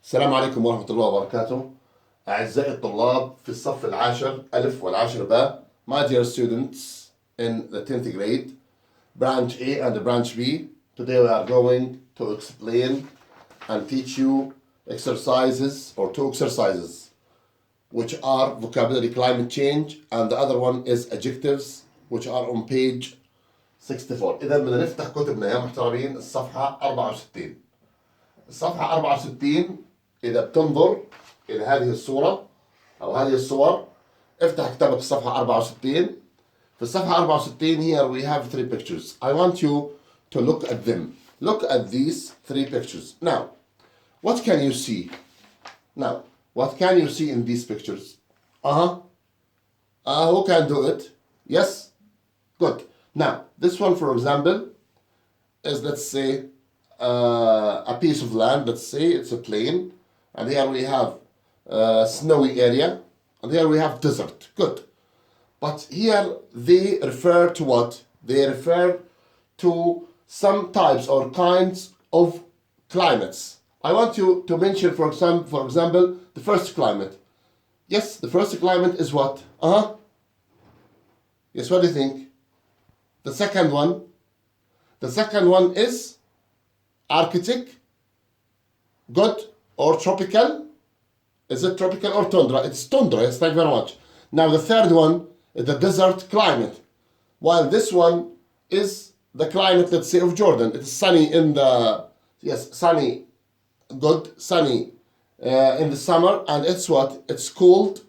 السلام عليكم ورحمة الله وبركاته. أعزائي الطلاب في الصف العاشر ألف والعاشر باء. My dear students in the 10th grade, branch A and branch B. Today we are going to explain and teach you exercises or two exercises which are vocabulary climate change, and the other one is adjectives which are on page 64. إذا بدنا نفتح كتبنا يا محترمين الصفحة 64. الصفحة 64 إذا بتنظر إلى هذه الصورة أو هذه الصور، افتح كتابك الصفحة 64. في الصفحة 64 here we have three pictures. I want you to look at them. Look at these three pictures. Now, what can you see? Now, what can you see in these pictures? Who can do it? Yes? Good. Now, this one, for example, is, let's say, a piece of land. Let's say it's a plain, and here we have a snowy area, and here we have desert. Good. But here they refer to what? They refer to some types or kinds of climates. I want you to mention, for example, the first climate. Yes, the first climate is what? Yes, what do you think? The second one? The second one is Arctic. Good. Or tropical. Is it tropical or tundra? It's tundra. Yes, thank you very much. Now the third one is the desert climate. While this one is the climate, let's say, of Jordan. It's sunny in the, yes, sunny, good, sunny in the summer, and it's what? It's cold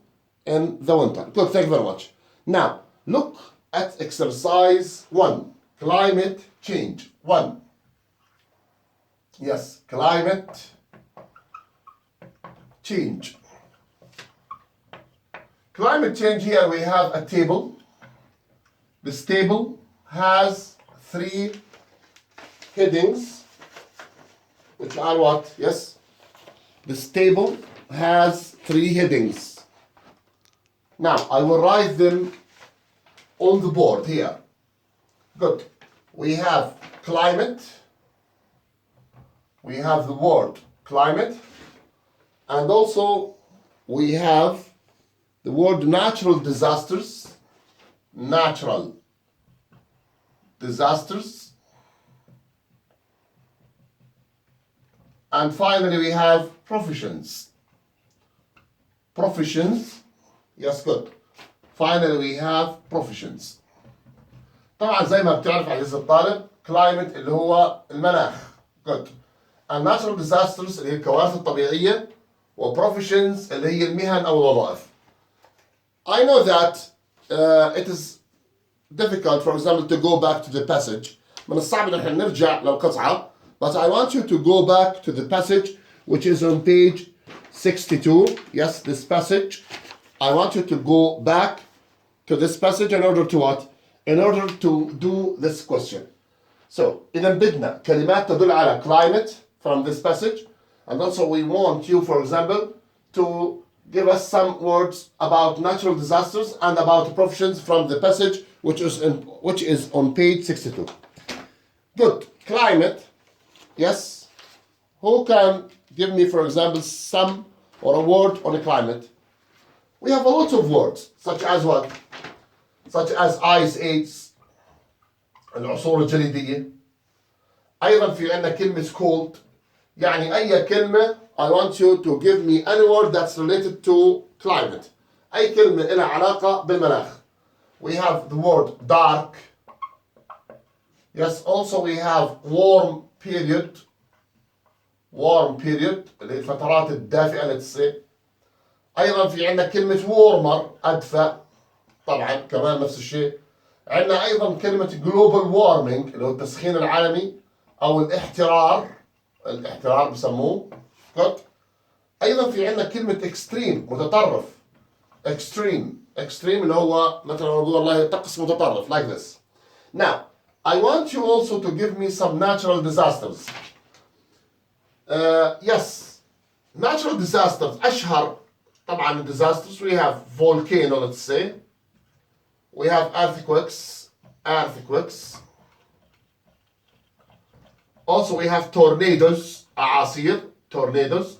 in the winter. Good, thank you very much. Now, look at exercise 1, climate change. 1. Yes, climate change. Climate change, here we have a table. This table has 3 headings, which are what? Yes, this table has 3 headings. Now, I will write them on the board here. Good. We have climate. We have the word climate. And also we have the word natural disasters. Natural disasters. And finally we have professions. Professions. Yes, good. Finally we have professions. طبعا زي ما بتعرف عزيزي الطالب، climate اللي هو المناخ. Good. And natural disasters اللي هي الكوارث الطبيعية، وprofessions اللي هي المهن أو الوظائف. I know that it is difficult, for example, to go back to the passage. من الصعب إن احنا نرجع للقطعة. But I want you to go back to the passage which is on page 62. Yes, this passage. I want you to go back to this passage in order to what? In order to do this question. So, إذا بدنا كلمات تدل على climate from this passage, and also we want you, for example, to give us some words about natural disasters and about professions from the passage which is on page 62. Good. Climate. Yes. Who can give me, for example, some or a word on a climate? We have a lot of words, such as what? Such as ice age, العصور الجليدية. أيضا في عندنا كلمة cold. يعني أي كلمة I want you to give me any word that's related to climate. أي كلمة لها علاقة بالمناخ. We have the word dark. Yes, also we have warm period. Warm period اللي هي الفترات الدافئة للصيف. أيضا في عندنا كلمة warmer أدفأ. طبعا كمان نفس الشيء. عندنا أيضا كلمة global warming اللي هو التسخين العالمي أو الاحترار بسموه. Good. أيضا في عندنا كلمة extreme متطرف. Extreme اللي هو مثلا نقول والله طقس متطرف like this. Now, I want you also to give me some natural disasters. Yes, natural disasters. أشهر طبعا disasters we have volcano, let's say. We have earthquakes. Also we have tornadoes, أعاصير, tornadoes.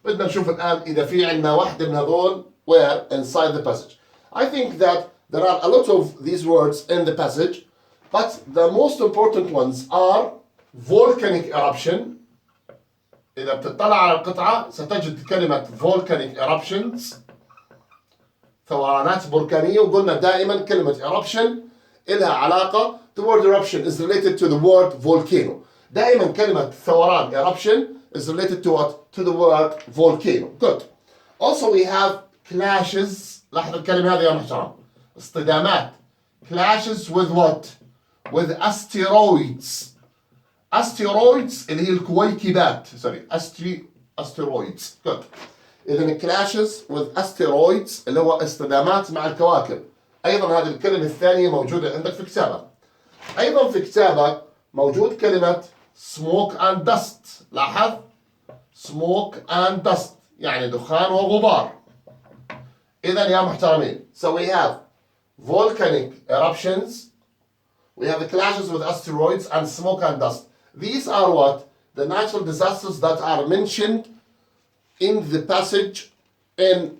بدنا نشوف الآن إذا في عندنا واحدة من هذول where inside the passage. I think that there are a lot of these words in the passage, but the most important ones are volcanic eruption. إذا بتطلع على القطعة ستجد كلمة volcanic eruptions، ثورانات بركانية، وقلنا دائما كلمة eruption إلها علاقة. The word eruption is related to the word volcano. دائما كلمة ثوران eruption is related to what? To the word volcano. Good. Also we have clashes. لاحظ الكلمة هذه يا محترم. اصطدامات. Clashes with what? With asteroids. Asteroids اللي هي الكويكبات. Sorry. Asteroids. Good. إذا clashes with asteroids اللي هو اصطدامات مع الكواكب. أيضا هذه الكلمة الثانية موجودة عندك في كتابك. أيضا في كتابك موجود كلمة smoke and dust. لاحظ smoke and dust يعني دخان وغبار. إذا يا محترمين, so we have volcanic eruptions, we have the clashes with asteroids and smoke and dust. These are what? The natural disasters that are mentioned in the passage in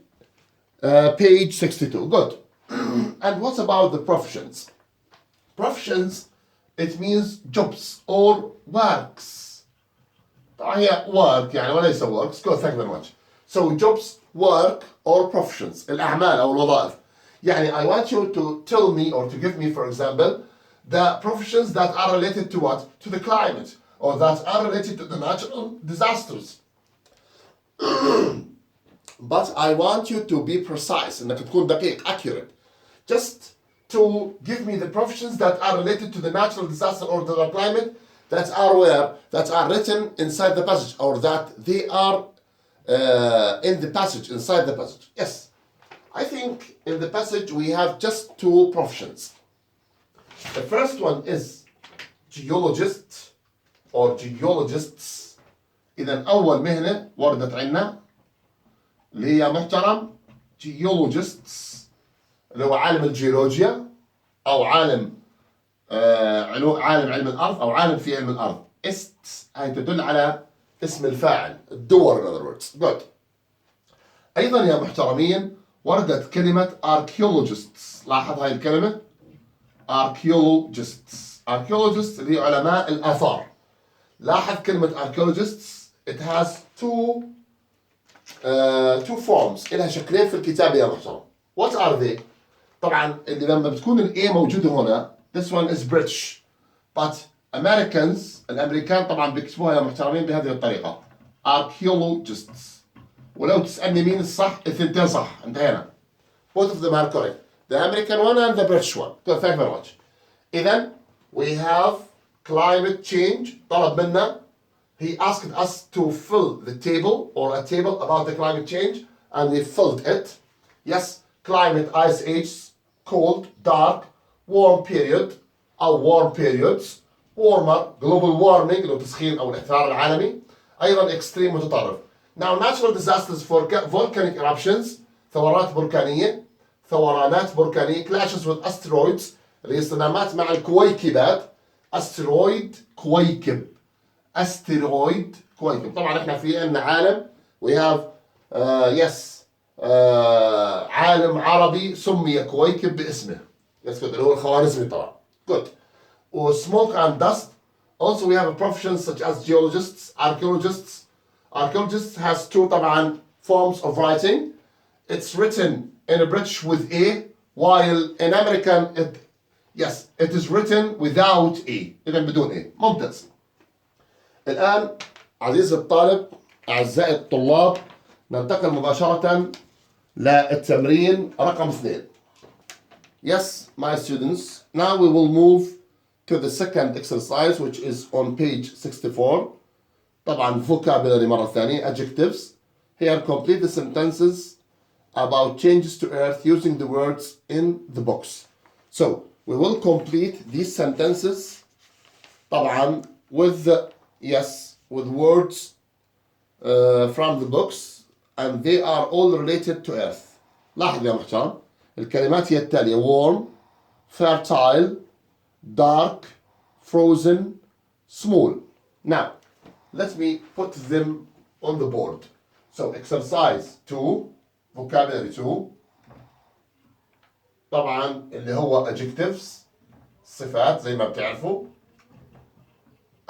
page 62. Good. And what about the professions? Professions, it means jobs or works. طبعا هي work يعني وليس works. Good, thank you very much. So jobs, work or professions. الأعمال أو الوظائف. يعني I want you to tell me or to give me, for example, the professions that are related to what? To the climate or that are related to the natural disasters. But I want you to be precise, إنك تكون دقيق, accurate. Just to give me the professions that are related to the natural disaster or to the climate that are where, that are written inside the passage or that they are in the passage, inside the passage. Yes, I think in the passage we have just two professions. The first one is geologist or geologists. إذا أول مهنة وردت عنا اللي هي محترم geologists اللي هو عالم الجيولوجيا أو عالم عالم علم الأرض أو عالم في علم الأرض. هي تدل على اسم الفاعل الدور in other words. Good. أيضا يا محترمين وردت كلمة archaeologists. لاحظ هاي الكلمة archaeologists. Archaeologists اللي هي علماء الآثار. لاحظ كلمة archaeologists it has two forms. إلها شكلين في الكتاب يا محترم. What are they? طبعا اللي لما بتكون ال A موجودة هنا this one is British but Americans الأمريكان طبعا بيكتبوها يا محترمين بهذه الطريقة archaeologists. ولو تسألني مين الصح الثنتين صح انتهينا. Both of them are correct. The American one and the British one. Good, thank you very much. إذن we have climate change. طلب منا he asked us to fill the table or a table about the climate change and we filled it. Yes, climate, ice age, cold, dark, warm period أو warm periods, warmer, global warming اللي هو تسخين أو الاحترار العالمي. أيضا extreme متطرف. Now natural disasters for volcanic eruptions ثورات بركانية ثورانات بركانية clashes with asteroids اللي هي اصطدامات مع الكويكبات. asteroid كويكب asteroid كويكب. طبعا احنا في عندنا عالم we have عالم عربي سمي كويكب باسمه. Yes, good. اللي هو الخوارزمي طبعا. Good. و smoke and dust. Also we have professions such as geologists, archaeologists. Archaeologists has two طبعا forms of writing. It's written in a British with A while in American it is written without A. إذا بدون A. ممتاز. الآن عزيزي الطالب أعزائي الطلاب ننتقل مباشرة للتمرين رقم 2. Yes, my students, now we will move to the second exercise which is on page 64. طبعا vocabulary مرة ثانية, adjectives. Here complete the sentences about changes to earth using the words in the box. So we will complete these sentences طبعا with words from the books and they are all related to earth. لاحظ يا محترم الكلمات هي التالية warm, fertile, dark, frozen, small. Now let me put them on the board So exercise 2 vocabulary 2 طبعا اللي هو adjectives صفات زي ما بتعرفوا.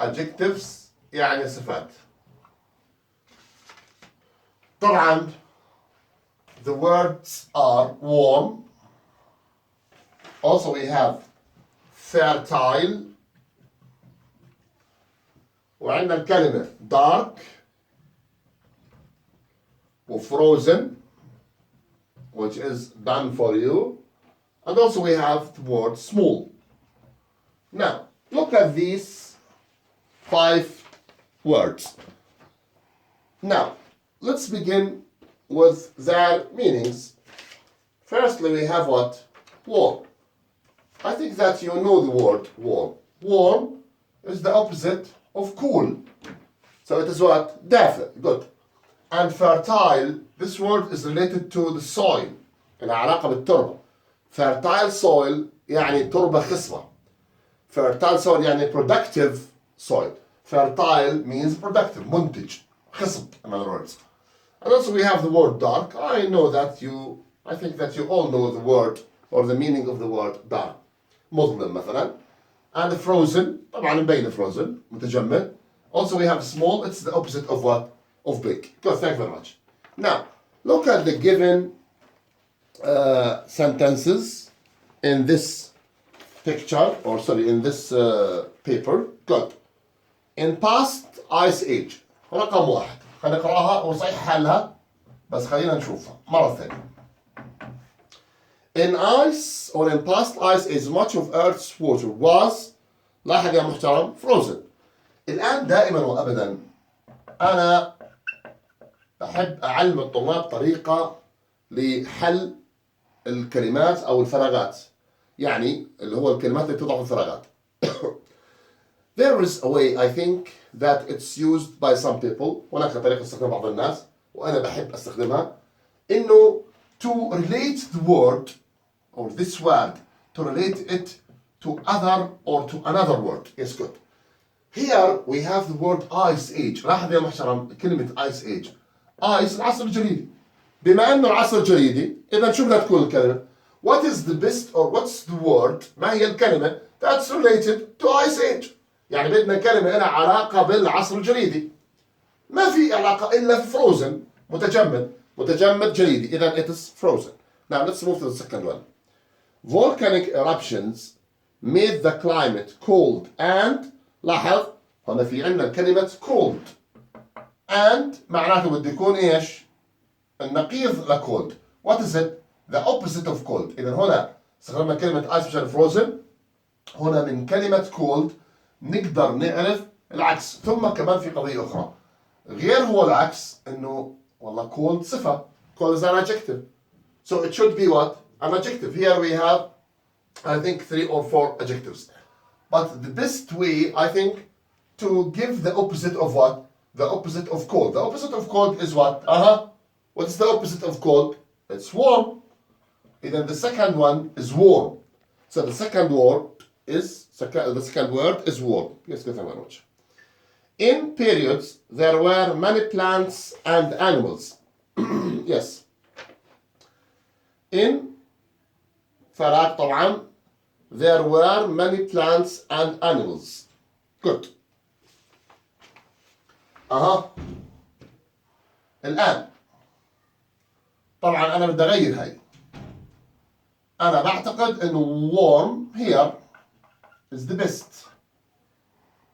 adjectives يعني صفات. طبعا the words are warm. Also we have fertile. وعندنا الكلمة dark و frozen which is done for you. And also we have the word small. Now look at these 5 words. Now let's begin with their meanings. Firstly we have what? Warm. I think that you know the word warm. Warm is the opposite of cool. So it is what? دافئ. Good. And fertile, this word is related to the soil. لها علاقة بالتربة. Fertile soil يعني تربة خصبة. Fertile soil يعني productive soil. Fertile means productive, منتج, خصب in other words. And also we have the word dark. I think that you all know the word or the meaning of the word dark. مظلم مثلا. And frozen, طبعا مبين frozen, متجمد. Also we have small, it's the opposite of what? Of big. Good, thank you very much. Now, look at the given sentences in this picture, or sorry, in this paper. Good. In past ice age. رقم 1. خلينا نقراها ونصحح حالها بس خلينا نشوفها مرة ثانية. In ice or in past ice age much of Earth's water was لاحظ يا محترم frozen. الآن دائما وأبدا أنا بحب أعلم الطلاب طريقة لحل الكلمات أو الفراغات. يعني اللي هو الكلمات اللي تضع في الفراغات. There is a way I think that it's used by some people. هناك طريقة تستخدمها بعض الناس وأنا بحب أستخدمها. إنه to relate the word or this word to relate it to other or to another word. Yes, good. Here we have the word ice age. لاحظ يا محترم كلمة ice age. ice العصر الجليدي. بما أنه العصر الجليدي إذا شو بدها تكون الكلمة؟ What is the best or what's the word؟ ما هي الكلمة that's related to ice age؟ يعني بدنا كلمة لها علاقة بالعصر الجليدي. ما في علاقة إلا frozen متجمد جليدي. إذا it is frozen. Now let's move to the second one. Volcanic eruptions made the climate cold and لاحظ هنا في عندنا كلمة cold and معناته بده يكون ايش؟ النقيض ل cold. What is it? The opposite of cold. إذا هنا استخدمنا كلمة ice مشان frozen. هنا من كلمة cold نقدر نعرف العكس. ثم كمان في قضية أخرى غير هو العكس إنه والله cold صفة. cold is an adjective. So it should be what? An adjective. Here we have I think 3 or 4 adjectives. But the best way, I think, to give the opposite of what? The opposite of cold. The opposite of cold is what? What's the opposite of cold? It's warm. And then the second one is warm. So the second word is warm. Yes, thank you very much. In periods, there were many plants and animals. Yes. In فراغ طبعا there were many plants and animals. Good. الآن طبعا أنا بدي أغير هاي. أنا بعتقد إنه warm here is the best.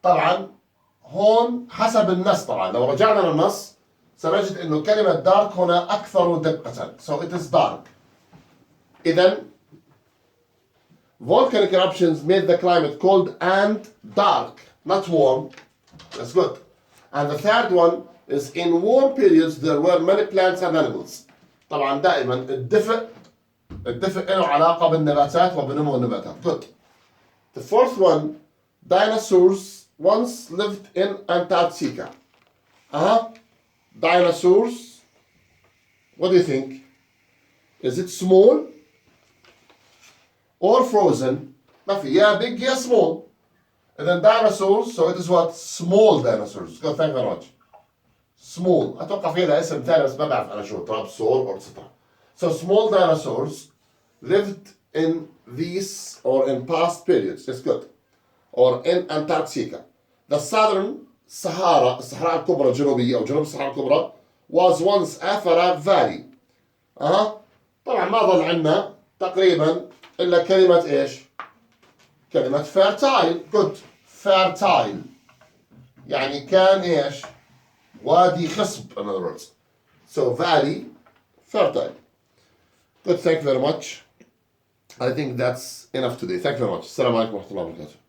طبعا هون حسب النص. طبعا لو رجعنا للنص سنجد إنه كلمة dark هنا أكثر دقة. So it is dark. إذن volcanic eruptions made the climate cold and dark, not warm. That's good. And the third one is in warm periods there were many plants and animals. طبعا دائما الدفء له علاقة بالنباتات وبنمو النباتات. Good. The fourth one, dinosaurs once lived in Antarctica. Dinosaurs, what do you think? Is it small or frozen? ما في يا big يا small. And then dinosaurs, so it is what? Small dinosaurs. Go, thank you very much. small. أتوقع في لها اسم ثاني بس ما بعرف أنا شو ترابسور or etc. So small dinosaurs lived in these or in past periods. It's good. Or in Antarctica. The southern Sahara, الصحراء الكبرى الجنوبية أو جنوب الصحراء الكبرى was once a valley. طبعا ما ظل عندنا تقريبا إلا كلمة إيش؟ كلمة fertile. Good. Fertile. يعني كان إيش؟ وادي خصب in other words. So valley, fertile. Good, thank you very much. I think that's enough today. Thank you very much. السلام عليكم ورحمة الله وبركاته.